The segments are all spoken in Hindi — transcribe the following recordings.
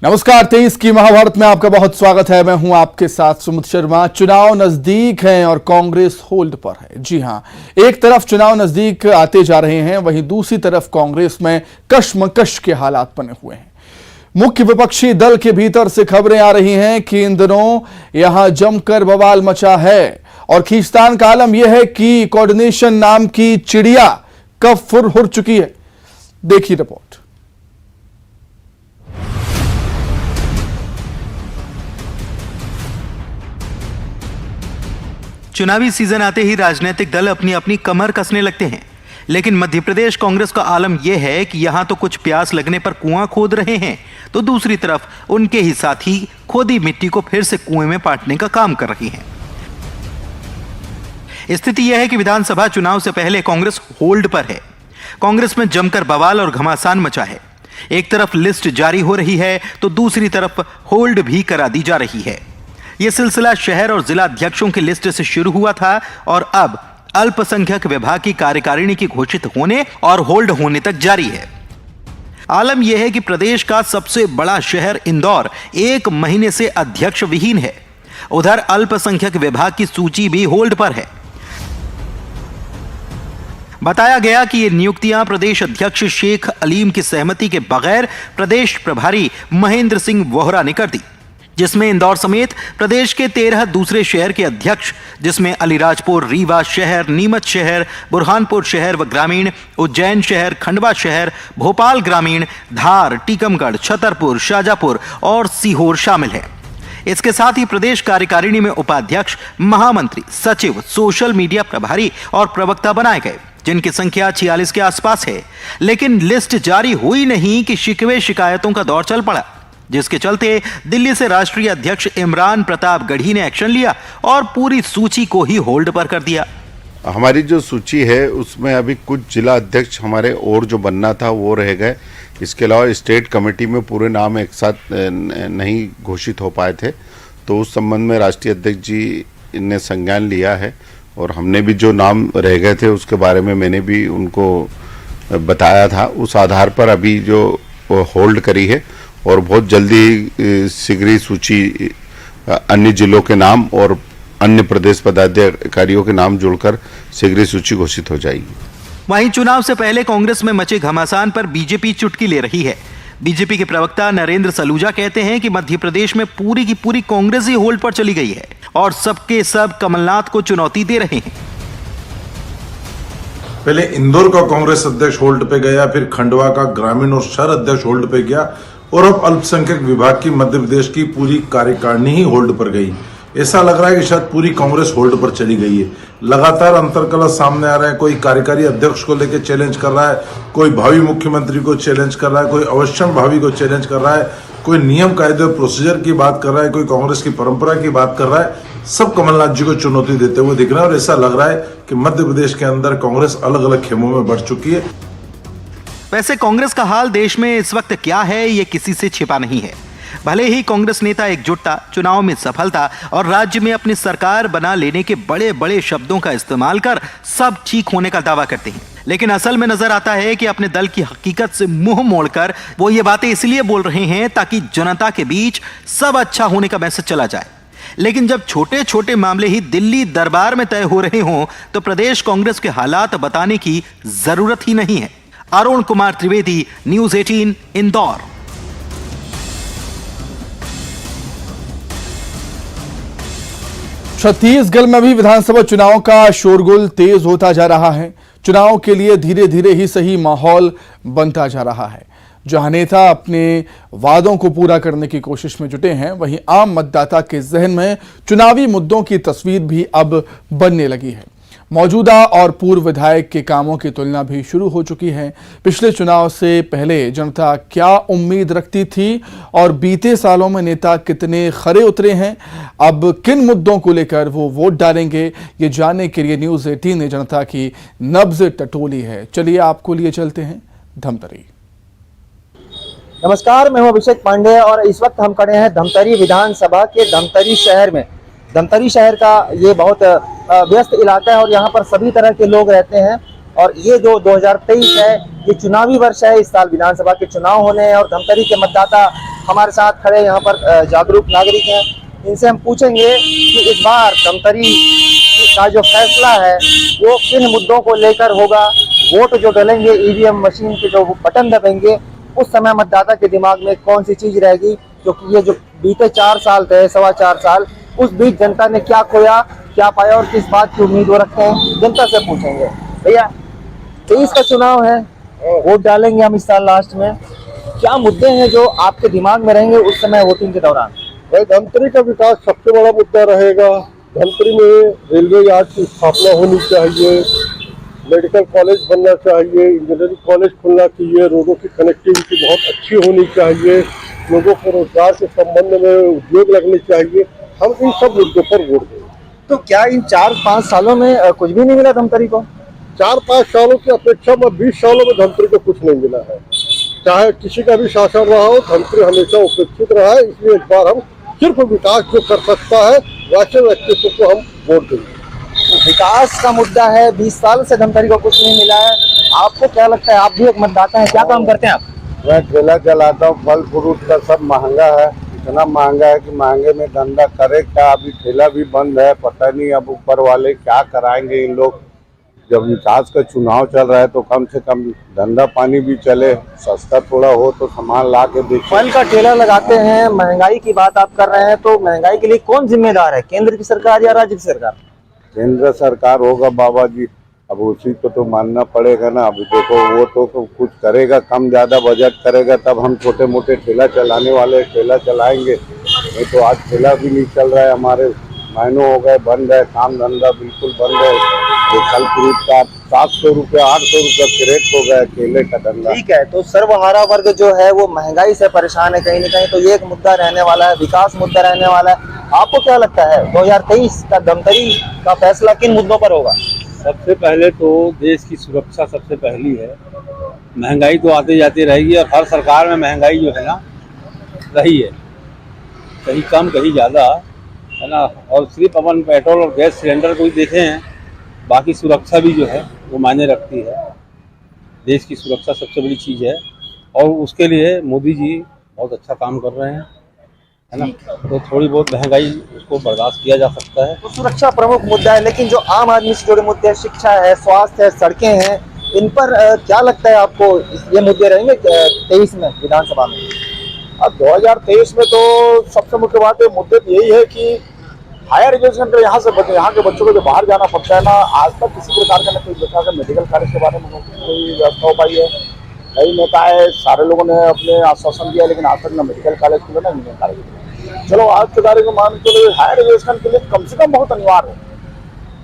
नमस्कार। 23 की महाभारत में आपका बहुत स्वागत है। मैं हूं आपके साथ सुमित शर्मा। चुनाव नजदीक हैं और कांग्रेस होल्ड पर है। जी हां, एक तरफ चुनाव नजदीक आते जा रहे हैं, वहीं दूसरी तरफ कांग्रेस में कशमकश के हालात बने हुए हैं। मुख्य विपक्षी दल के भीतर से खबरें आ रही हैं कि इन दिनों यहां जमकर बवाल मचा है और खींचतान का आलम यह है कि कोऑर्डिनेशन नाम की चिड़िया कब फुर हो चुकी है। देखिए रिपोर्ट। चुनावी सीजन आते ही राजनीतिक दल अपनी अपनी कमर कसने लगते हैं, लेकिन मध्य प्रदेश कांग्रेस का आलम यह है कि यहां तो कुछ प्यास लगने पर कुआं खोद रहे हैं, तो दूसरी तरफ उनके ही साथी खोदी मिट्टी को फिर से कुएं में पाटने का काम कर रही हैं। स्थिति यह है कि विधानसभा चुनाव से पहले कांग्रेस होल्ड पर है। कांग्रेस में जमकर बवाल और घमासान मचा है। एक तरफ लिस्ट जारी हो रही है तो दूसरी तरफ होल्ड भी करा दी जा रही है। यह सिलसिला शहर और जिला अध्यक्षों की लिस्ट से शुरू हुआ था और अब अल्पसंख्यक विभाग की कार्यकारिणी की घोषित होने और होल्ड होने तक जारी है। आलम यह है कि प्रदेश का सबसे बड़ा शहर इंदौर 1 महीने से अध्यक्ष विहीन है। उधर अल्पसंख्यक विभाग की सूची भी होल्ड पर है। बताया गया कि ये नियुक्तियां प्रदेश अध्यक्ष शेख अलीम की सहमति के बगैर प्रदेश प्रभारी महेंद्र सिंह वोहरा ने कर दी, जिसमें इंदौर समेत प्रदेश के 13 दूसरे शहर के अध्यक्ष, जिसमें अलीराजपुर, रीवा शहर, नीमच शहर, बुरहानपुर शहर व ग्रामीण, उज्जैन शहर, खंडवा शहर, भोपाल ग्रामीण, धार, टीकमगढ़, छतरपुर, शाजापुर और सीहोर शामिल है। इसके साथ ही प्रदेश कार्यकारिणी में उपाध्यक्ष, महामंत्री, सचिव, सोशल मीडिया प्रभारी और प्रवक्ता बनाए गए, जिनकी संख्या 46 के आसपास है। लेकिन लिस्ट जारी हुई नहीं कि शिकवे शिकायतों का दौर चल पड़ा, जिसके चलते दिल्ली से राष्ट्रीय अध्यक्ष इमरान प्रताप गढ़ी ने एक्शन लिया और पूरी सूची को ही होल्ड पर कर दिया। हमारी जो सूची है उसमें अभी कुछ जिला अध्यक्ष हमारे और जो बनना था वो रह गए। इसके अलावा स्टेट कमेटी में पूरे नाम एक साथ नहीं घोषित हो पाए थे, तो उस संबंध में राष्ट्रीय अध्यक्ष जी ने संज्ञान लिया है और हमने भी जो नाम रह गए थे उसके बारे में मैंने भी उनको बताया था। उस आधार पर अभी जो होल्ड करी है और बहुत जल्दी शीघ्र सूची अन्य जिलों के नाम और अन्य प्रदेश पदाधिकारियों के नाम जुड़कर शीघ्र सूची घोषित हो जाएगी। वहीं चुनाव से पहले कांग्रेस में मचे घमासान पर बीजेपी चुटकी ले रही है। बीजेपी के प्रवक्ता नरेंद्र सलूजा कहते हैं कि मध्य प्रदेश में पूरी की पूरी कांग्रेस ही होल्ड पर चली गई है और सबके सब कमलनाथ को चुनौती दे रहे हैं। पहले इंदौर का कांग्रेस अध्यक्ष होल्ड पे गया, फिर खंडवा का ग्रामीण और शहर अध्यक्ष होल्ड पे गया और अब अल्पसंख्यक विभाग की मध्य प्रदेश की पूरी कार्यकारिणी ही होल्ड पर गई। ऐसा लग रहा है कि शायद पूरी कांग्रेस होल्ड पर चली गई है। लगातार अंतरकलह सामने आ रहा है। कोई कार्यकारी अध्यक्ष को लेकर चैलेंज कर रहा है, कोई भावी मुख्यमंत्री को चैलेंज कर रहा है, कोई अवश्यम भावी को चैलेंज कर रहा है, कोई नियम कायदे और प्रोसीजर की बात कर रहा है, कोई कांग्रेस की परंपरा की बात कर रहा है। सब कमलनाथ जी को चुनौती देते हुए दिख रहे हैं और ऐसा लग रहा है कि मध्य प्रदेश के अंदर कांग्रेस अलग अलग खेमों में बढ़ चुकी है। वैसे कांग्रेस का हाल देश में इस वक्त क्या है, ये किसी से छिपा नहीं है। भले ही कांग्रेस नेता एकजुटता, चुनाव में सफलता और राज्य में अपनी सरकार बना लेने के बड़े बड़े शब्दों का इस्तेमाल कर सब ठीक होने का दावा करते हैं, लेकिन असल में नजर आता है कि अपने दल की हकीकत से मुंह मोड़कर वो ये बातें इसलिए बोल रहे हैं ताकि जनता के बीच सब अच्छा होने का मैसेज चला जाए। लेकिन जब छोटे छोटे मामले ही दिल्ली दरबार में तय हो रहे हों तो प्रदेश कांग्रेस के हालात बताने की जरूरत ही नहीं है। अरुण कुमार त्रिवेदी, न्यूज़ 18, इंदौर। छत्तीसगढ़ में भी विधानसभा चुनाव का शोरगुल तेज होता जा रहा है। चुनाव के लिए धीरे धीरे ही सही माहौल बनता जा रहा है। जहां नेता अपने वादों को पूरा करने की कोशिश में जुटे हैं, वहीं आम मतदाता के जहन में चुनावी मुद्दों की तस्वीर भी अब बनने लगी है। मौजूदा और पूर्व विधायक के कामों की तुलना भी शुरू हो चुकी है। पिछले चुनाव से पहले जनता क्या उम्मीद रखती थी और बीते सालों में नेता कितने खरे उतरे हैं, अब किन मुद्दों को लेकर वो वोट डालेंगे, ये जानने के लिए न्यूज़ 18 ने जनता की नब्ज टटोली है। चलिए आपको लिए चलते हैं धमतरी। नमस्कार, मैं हूं अभिषेक पांडे और इस वक्त हम खड़े हैं धमतरी विधानसभा के धमतरी शहर में। धमतरी शहर का ये बहुत व्यस्त इलाका है और यहाँ पर सभी तरह के लोग रहते हैं और ये जो 2023 है ये चुनावी वर्ष है। इस साल विधानसभा के चुनाव होने हैं और धमतरी के मतदाता हमारे साथ खड़े यहाँ पर जागरूक नागरिक हैं, इनसे हम पूछेंगे कि इस बार धमतरी का जो फैसला है वो किन मुद्दों को लेकर होगा। वोट जो डलेंगे ईवीएम मशीन के जो बटन दबेंगे उस समय मतदाता के दिमाग में कौन सी चीज रहेगी, क्योंकि ये जो बीते 4 साल थे, 4.25 साल, उस बीच जनता ने क्या खोया क्या पाया और किस बात की उम्मीद वो रखते हैं, जनता से पूछेंगे। भैया 23 का चुनाव है, वोट डालेंगे हम इस साल लास्ट में, क्या मुद्दे हैं जो आपके दिमाग में रहेंगे उस समय वोटिंग के दौरान? भाई धमतरी का विकास सबसे बड़ा मुद्दा रहेगा। धमतरी में रेलवे यार्ड की स्थापना होनी चाहिए, मेडिकल कॉलेज बनना चाहिए, इंजीनियरिंग कॉलेज खुलना चाहिए, रोडों की कनेक्टिविटी बहुत अच्छी होनी चाहिए, लोगों को रोजगार के संबंध में उद्योग लगने चाहिए। हम इन सब मुद्दों पर वोट देंगे। तो क्या इन 4-5 सालों में कुछ भी नहीं मिला धमतरी को? 4-5 सालों की अपेक्षा में 20 सालों में धमतरी को कुछ नहीं मिला है। चाहे किसी का भी शासन रहा हो, धमतरी हमेशा उपेक्षित रहा है। इसलिए इस बार हम सिर्फ विकास जो कर सकता है वैसे व्यक्तित्व को हम वोट देंगे। विकास का मुद्दा है, 20 साल से धमतरी को कुछ नहीं मिला है। आपको क्या लगता है, आप भी एक मतदाता हैं, क्या काम करते हैं आप? मैं ठेला चलाता हूँ, फल फ्रूट का सब महंगा है, इतना महंगा है कि महंगे में धंधा करे क्या। अभी ठेला भी बंद है, पता नहीं अब ऊपर वाले क्या कराएंगे इन लोग। जब विकास का चुनाव चल रहा है तो कम से कम धंधा पानी भी चले, सस्ता थोड़ा हो तो सामान ला के बेचे। फल का ठेला लगाते हैं, महंगाई की बात आप कर रहे हैं, तो महंगाई के लिए कौन जिम्मेदार है, केंद्र की सरकार या राज्य की सरकार? केंद्र सरकार होगा बाबा जी, अब उसी को तो मानना पड़ेगा ना। अभी देखो वो तो कुछ करेगा, कम ज्यादा बजट करेगा तब हम छोटे मोटे ठेला चलाने वाले ठेला चलाएंगे। नहीं तो आज ठेला भी नहीं चल रहा है, हमारे महीनों हो गए बंद है, काम धंधा बिल्कुल बंद है। तो फल फ्रूट का 700 रुपये 800 रुपये क्रेट हो गया केले का धंधा। ठीक है, तो सर्वहारा वर्ग जो है वो महंगाई से परेशान है कहीं ना कहीं, तो ये एक मुद्दा रहने वाला है, विकास मुद्दा रहने वाला है। आपको क्या लगता है 2023 का धमतरी का फैसला किन मुद्दों पर होगा? सबसे पहले तो देश की सुरक्षा सबसे पहली है। महंगाई तो आती जाती रहेगी और हर सरकार में महंगाई जो है ना रही है, कहीं कम कहीं ज़्यादा है ना। और सिर्फ अपन पेट्रोल और गैस सिलेंडर को ही देखें हैं, बाकी सुरक्षा भी जो है वो मायने रखती है। देश की सुरक्षा सबसे बड़ी चीज़ है और उसके लिए मोदी जी बहुत अच्छा काम कर रहे हैं, है ना। तो थोड़ी बहुत महंगाई उसको बर्दाश्त किया जा सकता है। तो सुरक्षा प्रमुख मुद्दा है, लेकिन जो आम आदमी से जुड़े मुद्दे, शिक्षा है, स्वास्थ्य है, सड़कें हैं, इन पर क्या लगता है आपको ये मुद्दे रहेंगे 23 में विधानसभा में? अब 2023 में तो सबसे मुख्य बात है, मुद्दे यही है कि हायर एजुकेशन के यहाँ के बच्चों को जो बाहर जाना पड़ता है ना, आज तक किसी प्रकार का कोई प्रकार का मेडिकल कॉलेज के बारे में कोई व्यवस्था हो पाई है। कई नेता है, सारे लोगों ने अपने आश्वासन दिया, लेकिन आज तक ना मेडिकल कॉलेज खुले ना इंजीनियरिंग कॉलेज। चलो आज के तारीख में मान के चलो हायर एजुकेशन के लिए कम से कम बहुत अनिवार्य है,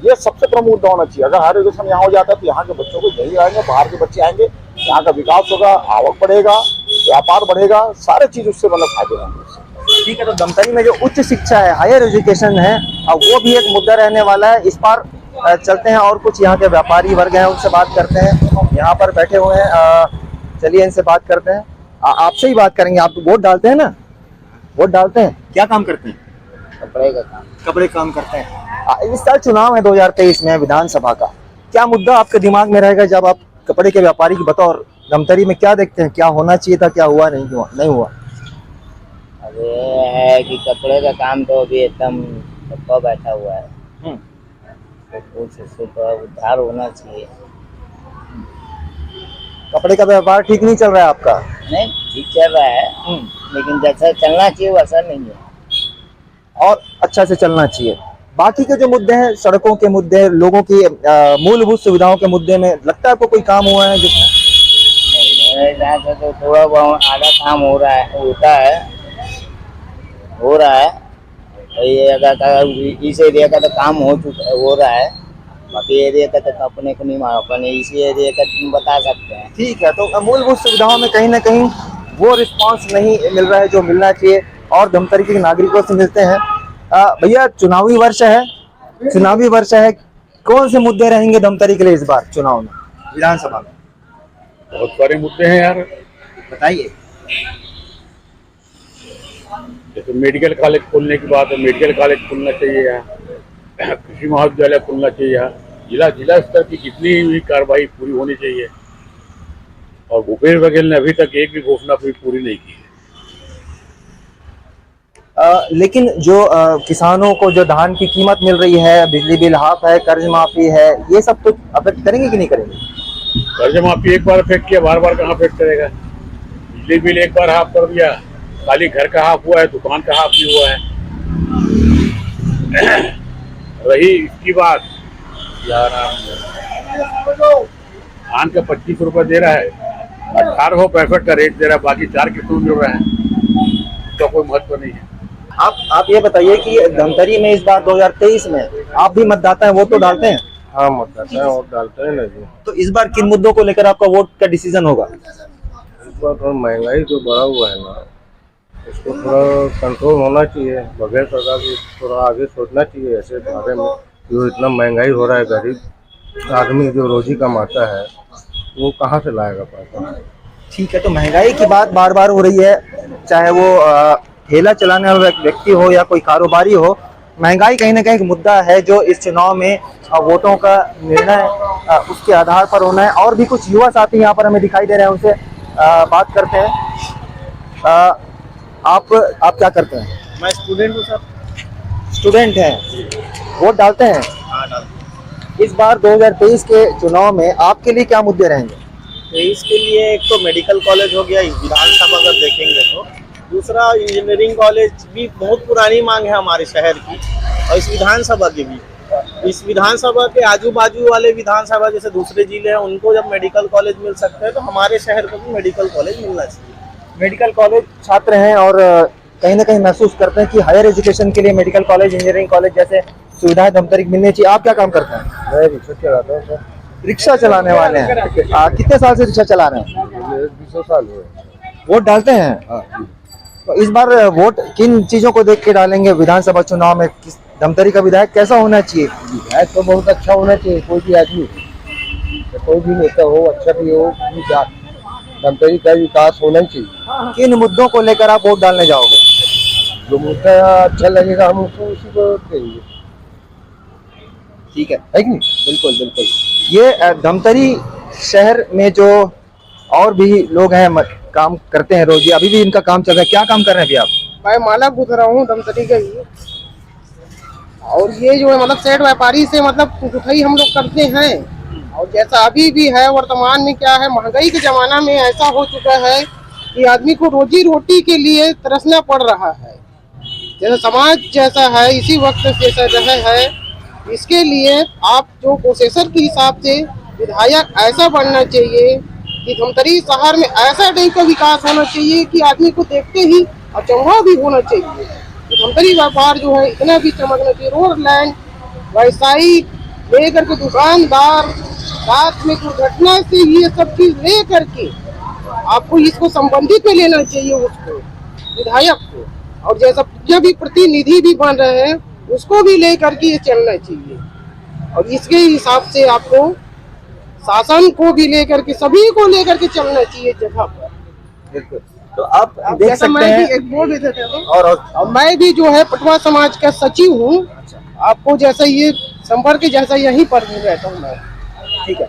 ये सबसे प्रमुख मुद्दा होना चाहिए। अगर हायर एजुकेशन यहाँ हो जाता है तो यहाँ के बच्चों को यही आएंगे, बाहर के बच्चे आएंगे, यहाँ का विकास होगा, आवक बढ़ेगा, व्यापार बढ़ेगा, सारे चीज उससे मतलब फायदे होंगे। ठीक है, तो धमतरी में जो उच्च शिक्षा है, हायर एजुकेशन है, वो भी एक मुद्दा रहने वाला है। इस बार चलते हैं और कुछ यहाँ के व्यापारी वर्ग हैं, उनसे बात करते हैं। यहाँ पर बैठे हुए हैं, चलिए इनसे बात करते हैं। आपसे ही बात करेंगे। आप वोट डालते हैं ना? वोट डालते हैं, क्या काम करते हैं? कपड़े काम करते हैं। इस साल चुनाव है 2023 में विधानसभा का, क्या मुद्दा आपके दिमाग में रहेगा जब आप कपड़े के व्यापारी की बतौर धमतरी में क्या देखते हैं, क्या होना चाहिए था, क्या हुआ नहीं हुआ? अब ये है कि कपड़े का काम तो अभी एकदम ठप्पा बैठा हुआ है, तो कुछ इससे तो उद्धार होना चाहिए। कपड़े का व्यापार ठीक नहीं चल रहा है आपका? नहीं, ठीक चल रहा है, लेकिन जैसा चलना चाहिए वैसा नहीं है, और अच्छा से चलना चाहिए। बाकी के जो मुद्दे हैं, सड़कों के मुद्दे, लोगों की मूलभूत सुविधाओं के मुद्दे में लगता है आपको कोई काम हुआ है जिसमें? मेरे हिसाब से तो थोड़ा बहुत आधा काम हो रहा है। ये इस एरिया का तो काम हो रहा है, बाकी एरिया का तो अपने को नहीं मालूम, अपने इसी एरिया का तुम बता सकते हैं। ठीक है, तो मूलभूत सुविधाओं में कहीं ना कहीं वो रिस्पांस नहीं मिल रहा है जो मिलना चाहिए, और धमतरी के नागरिकों से मिलते हैं। भैया चुनावी वर्ष है, कौन से मुद्दे रहेंगे धमतरी के लिए इस बार चुनाव में, विधानसभा में? बहुत सारे मुद्दे हैं यार, बताइए। जैसे मेडिकल कॉलेज खोलने की बात है, मेडिकल कॉलेज खुलना चाहिए यहाँ, कृषि महाविद्यालय खुलना चाहिए यहाँ, जिला स्तर की जितनी भी कार्रवाई पूरी होनी चाहिए। और भूपेश बघेल ने अभी तक एक भी घोषणा पूरी नहीं की है। लेकिन जो किसानों को जो धान की कीमत मिल रही है, बिजली बिल हाफ है, कर्ज माफी है, ये सब तो अफेक्ट करेंगे कि नहीं करेंगे? कर्ज माफी एक बार अफेक्ट किया, बार बार कहाँ अफेक्ट करेगा? बिजली बिल एक बार हाफ कर दिया, खाली घर का हाफ हुआ है, दुकान का हाफ नहीं हुआ है। रही इसकी बात, धान का 25 रुपए दे रहा है, 1865 का रेट दे रहा है, बाकी 4 किलो मिल रहा है, उसका कोई महत्व नहीं है। आप ये बताइए कि धमतरी में इस बार 2023 में आप भी मतदाता हैं, वोट तो डालते हैं? हाँ, मतदाता है, वोट डालते हैं ना जी। तो इस बार किन मुद्दों को लेकर आपका वोट का डिसीजन होगा? इस बार थोड़ा महंगाई जो बढ़ा हुआ है ना, इसको थोड़ा कंट्रोल होना चाहिए। बगैर सरकार को थोड़ा आगे सोचना चाहिए ऐसे बारे में। जो इतना महंगाई हो रहा है, गरीब आदमी जो रोजी कमाता है वो कहाँ से लाएगा पैसा? ठीक है, तो महंगाई की बात बार बार हो रही है, चाहे वो ठेला चलाने वाला व्यक्ति हो या कोई कारोबारी हो, महंगाई कहीं ना कहीं एक मुद्दा है जो इस चुनाव में वोटों का निर्णय उसके आधार पर होना है। और भी कुछ युवा साथी यहाँ पर हमें दिखाई दे रहे हैं, उनसे बात करते हैं। आप क्या करते हैं? मैं स्टूडेंट हूँ सर। स्टूडेंट हैं, वोट डालते हैं? हाँ, डालते हैं। इस बार 2023 के चुनाव में आपके लिए क्या मुद्दे रहेंगे? तो इसके लिए एक तो मेडिकल कॉलेज हो गया, विधानसभा अगर देखेंगे तो। दूसरा, इंजीनियरिंग कॉलेज भी बहुत पुरानी मांग है हमारे शहर की, और इस विधानसभा की भी। इस विधानसभा के आजू बाजू वाले विधानसभा जैसे दूसरे जिले हैं, उनको जब मेडिकल कॉलेज मिल सकते हैं तो हमारे शहर को भी मेडिकल कॉलेज मिलना चाहिए। मेडिकल कॉलेज छात्र हैं और कहीं ना कहीं महसूस करते हैं कि हायर एजुकेशन के लिए मेडिकल कॉलेज, इंजीनियरिंग कॉलेज जैसे सुविधाएं धमतरी मिलनी चाहिए। आप क्या काम करते हैं? मैं रिक्शा चलाता हूँ सर। रिक्शा चलाने वाले हैं? कितने साल से रिक्शा चला रहे हैं? 20 साल हुए। वोट डालते हैं? हाँ। तो इस बार वोट किन चीजों को देख के डालेंगे? विधानसभा चुनाव में धमतरी का विधायक कैसा होना चाहिए? विधायक तो बहुत अच्छा होना चाहिए, कोई भी आदमी, कोई भी नेता हो, अच्छा भी हो, धमतरी का विकास होना चाहिए। किन मुद्दों को लेकर आप वोट डालने जाओगे? जो मुद्दा अच्छा लगेगा हम उसको उसी को देंगे। ठीक है कि नहीं? बिल्कुल बिल्कुल। ये धमतरी शहर में जो और भी लोग हैं, काम करते हैं रोज, अभी भी इनका काम चल रहा है। क्या काम कर रहे हैं अभी आप? मैं माला गुजर रहा हूँ धमतरी का ही, और ये जो है मतलब सेठ व्यापारी से मतलब गुथई हम लोग करते हैं। और जैसा अभी भी है वर्तमान में क्या है, महंगाई के जमाना में ऐसा हो चुका है कि आदमी को रोजी रोटी के लिए तरसना पड़ रहा है। जैसा समाज जैसा है इसी वक्त जैसा रहा है, इसके लिए आप जो प्रोसेसर के हिसाब से विधायक ऐसा बनना चाहिए कि धमतरी शहर में ऐसा टाइप का विकास होना चाहिए कि आदमी को देखते ही अचंभा भी होना चाहिए कि धमतरी व्यापार जो है इतना भी चमकना चाहिए। रोड लैंड, व्यवसायी लेकर के दुकानदार, साथ में दुर्घटना से ये सब चीज ले करके आपको इसको संबंधित में लेना चाहिए उसको, विधायक को। और जैसा जब भी प्रतिनिधि भी बन रहे हैं उसको भी लेकर के ये चलना चाहिए, और इसके हिसाब से आपको शासन को भी लेकर के सभी को लेकर के चलना चाहिए जगह पर। तो आप देख सकते हैं एक बोल देते हैं। और मैं भी जो है पटवा समाज का सचिव हूँ। आपको जैसा ये संपर्क जैसा यहीं पर भी रहता हूँ मैं। ठीक है,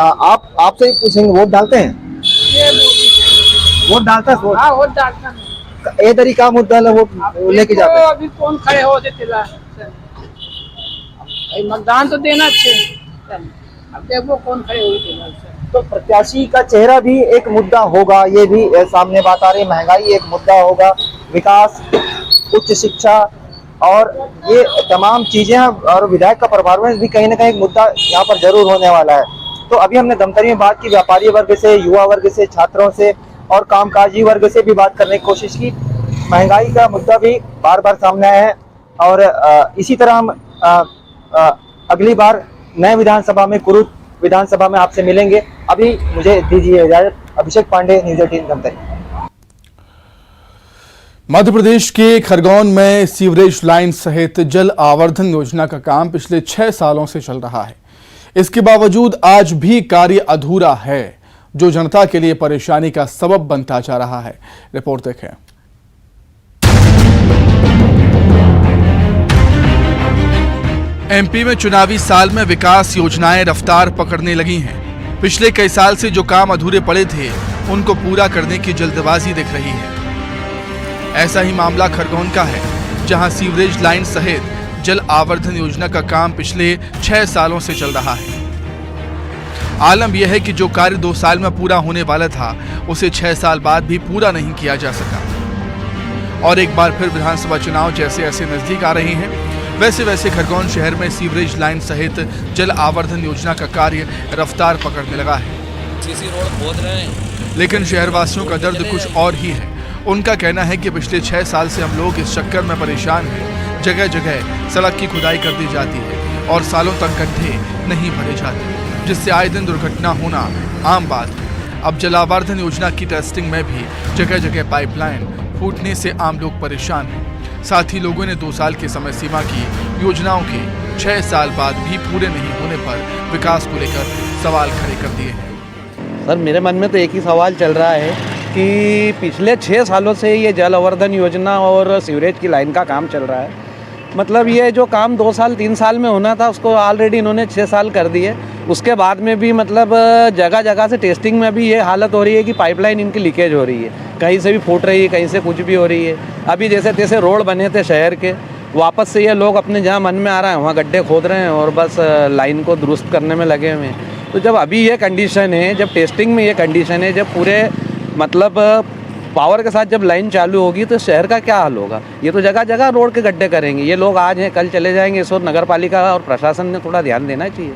आप आपसे पूछेंगे, वोट डालते हैं? वोट डालता है? हाँ, वोट डालता है। ए तरीका मुद्दा वो लेके जाते हैं। अभी कौन खड़े हो देते मतदान तो देना चाहिए, अब देखो कौन खड़े हो। तो प्रत्याशी का चेहरा भी एक मुद्दा होगा, ये भी सामने बात आ रही। महंगाई एक मुद्दा होगा, विकास, उच्च शिक्षा और ये तमाम चीजें, और विधायक का परफॉर्मेंस भी कहीं ना कहीं एक मुद्दा यहाँ पर जरूर होने वाला है। तो अभी हमने धमतरी में बात की व्यापारी वर्ग से, युवा वर्ग से, छात्रों से और कामकाजी वर्ग से भी बात करने की कोशिश की। महंगाई का मुद्दा भी बार बार सामने आया है, और इसी तरह हम अगली बार नए विधानसभा में, कुरुद विधानसभा में आपसे मिलेंगे। अभी मुझे दीजिए इजाजत। अभिषेक पांडे, न्यूज़ 18 धमतरी। मध्य प्रदेश के खरगोन में सीवरेज लाइन सहित जल आवर्धन योजना का काम पिछले 6 सालों से चल रहा है। इसके बावजूद आज भी कार्य अधूरा है, जो जनता के लिए परेशानी का सबब बनता जा रहा है। रिपोर्ट देखें। एमपी में चुनावी साल में विकास योजनाएं रफ्तार पकड़ने लगी हैं। पिछले कई साल से जो काम अधूरे पड़े थे, उनको पूरा करने की जल्दबाजी दिख रही है। ऐसा ही मामला खरगोन का है, जहां सीवरेज लाइन सहित जल आवर्धन योजना का काम पिछले 6 सालों से चल रहा है। आलम यह है कि जो कार्य 2 साल में पूरा होने वाला था, उसे 6 साल बाद भी पूरा नहीं किया जा सका। और एक बार फिर विधानसभा चुनाव जैसे ऐसे नजदीक आ रहे हैं, वैसे वैसे खरगोन शहर में सीवरेज लाइन सहित जल आवर्धन योजना का कार्य रफ्तार पकड़ने लगा है। सीसी रोड खोद रहे हैं, लेकिन शहरवासियों का दर्द कुछ और ही है। उनका कहना है कि पिछले 6 साल से हम लोग इस चक्कर में परेशान हैं। जगह जगह सड़क की खुदाई कर दी जाती है और सालों तक गड्ढे नहीं भरे जाते, जिससे आए दिन दुर्घटना होना आम बात है। अब जलावर्धन योजना की टेस्टिंग में भी जगह जगह पाइपलाइन फूटने से आम लोग परेशान हैं। साथ ही लोगों ने 2 साल की समय सीमा की योजनाओं के 6 साल बाद भी पूरे नहीं होने पर विकास को लेकर सवाल खड़े कर दिए हैं। सर, मेरे मन में तो एक ही सवाल चल रहा है कि पिछले 6 सालों से ये जल आवर्धन योजना और सीवरेज की लाइन का काम चल रहा है। मतलब ये जो काम 2 साल 3 साल में होना था, उसको ऑलरेडी इन्होंने 6 साल कर दिए। उसके बाद में भी मतलब जगह जगह से टेस्टिंग में भी ये हालत हो रही है कि पाइपलाइन इनकी लीकेज हो रही है, कहीं से भी फूट रही है, कहीं से कुछ भी हो रही है। अभी जैसे तैसे रोड बने थे शहर के, वापस से ये लोग अपने जहाँ मन में आ रहा है वहाँ गड्ढे खोद रहे हैं और बस लाइन को दुरुस्त करने में लगे हुए हैं। तो जब अभी ये कंडीशन है, जब टेस्टिंग में ये कंडीशन है, जब पूरे मतलब पावर के साथ जब लाइन चालू होगी तो शहर का क्या हाल होगा। ये तो जगह जगह रोड के गड्ढे करेंगे। ये लोग आज हैं कल चले जाएंगे। इस और नगर पालिका और प्रशासन ने थोड़ा ध्यान देना चाहिए।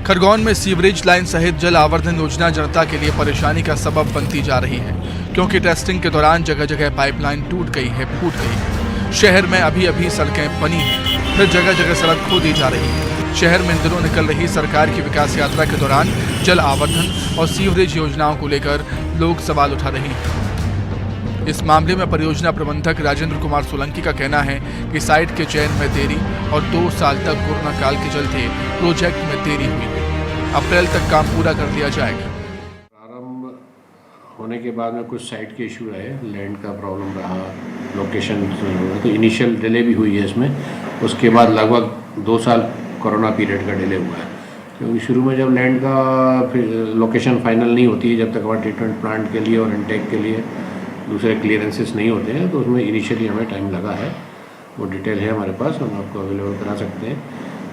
खरगोन में सीवरेज लाइन सहित जल आवर्धन योजना जनता के लिए परेशानी का सबब बनती जा रही है, क्योंकि टेस्टिंग के दौरान जगह जगह पाइपलाइन टूट गई है, फूट गई है। शहर में अभी अभी सड़कें बनी हैं, फिर जगह जगह सड़क खोदी जा रही है। शहर में इन दिनों निकल रही सरकार की विकास यात्रा के दौरान जल आवर्धन और सीवरेज योजनाओं को लेकर लोग सवाल उठा रहे हैं। इस मामले में परियोजना प्रबंधक राजेंद्र कुमार सोलंकी का कहना है कि साइट के चयन में देरी और 2 साल तक कोरोना काल के चलते प्रोजेक्ट में देरी हुई है। अप्रैल तक काम पूरा कर लिया जाएगा। प्रारंभ होने के बाद में कुछ साइट के इशू रहे, लैंड का प्रॉब्लम रहा, लोकेशन, तो इनिशियल डिले भी हुई है इसमें। उसके बाद लगभग 2 साल कोरोना पीरियड का डिले हुआ है, क्योंकि शुरू में जब लैंड का लोकेशन फाइनल नहीं होती है, जब तक हमारे ट्रीटमेंट प्लांट के लिए और इनटेक के लिए दूसरे क्लियरेंसेस नहीं होते हैं, तो उसमें इनिशियली हमें टाइम लगा है। वो डिटेल है हमारे पास, हम आपको अवेलेबल करा सकते हैं।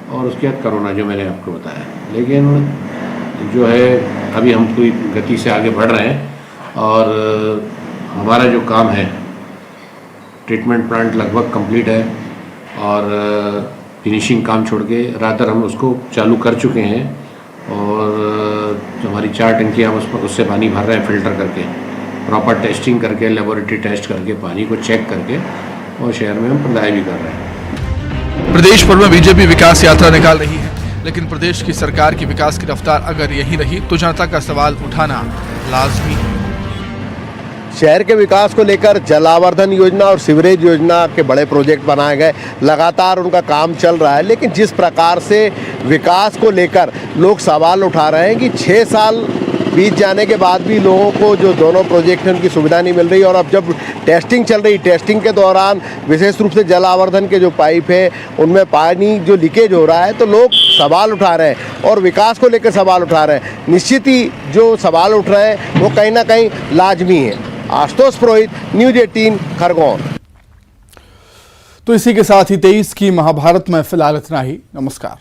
और उसके बाद कोरोना जो मैंने आपको बताया, लेकिन जो है अभी हम पूरी गति से आगे बढ़ रहे हैं और हमारा जो काम है, ट्रीटमेंट प्लांट लगभग कंप्लीट है और फिनिशिंग काम छोड़ के रातर हम उसको चालू कर चुके हैं। और जो हमारी 4 टंकियाँ हम उससे पानी भर रहे हैं फिल्टर करके, प्रॉपर टेस्टिंग करके, लेबोरेटरी टेस्ट करके, पानी को चेक करके, और शहर में हम प्रदाय भी कर रहे हैं। प्रदेश भर में बीजेपी विकास यात्रा निकाल रही है, लेकिन प्रदेश की सरकार की विकास की रफ्तार अगर यही रही तो जनता का सवाल उठाना लाजमी है। शहर के विकास को लेकर जलावर्धन योजना और सीवरेज योजना के बड़े प्रोजेक्ट बनाए गए, लगातार उनका काम चल रहा है। लेकिन जिस प्रकार से विकास को लेकर लोग सवाल उठा रहे हैं कि 6 साल बीत जाने के बाद भी लोगों को जो दोनों प्रोजेक्ट हैं उनकी सुविधा नहीं मिल रही, और अब जब टेस्टिंग चल रही, टेस्टिंग के दौरान विशेष रूप से जल आवर्धन के जो पाइप है उनमें पानी जो लीकेज हो रहा है, तो लोग सवाल उठा रहे हैं और विकास को लेकर सवाल उठा रहे हैं। निश्चित ही जो सवाल उठ रहे हैं वो कहीं ना कहीं लाजमी है। आशुतोष पुरोहित, न्यूज़ 18 खरगोन। तो इसी के साथ ही 23 की महाभारत में फिलहाल इतना ही। नमस्कार।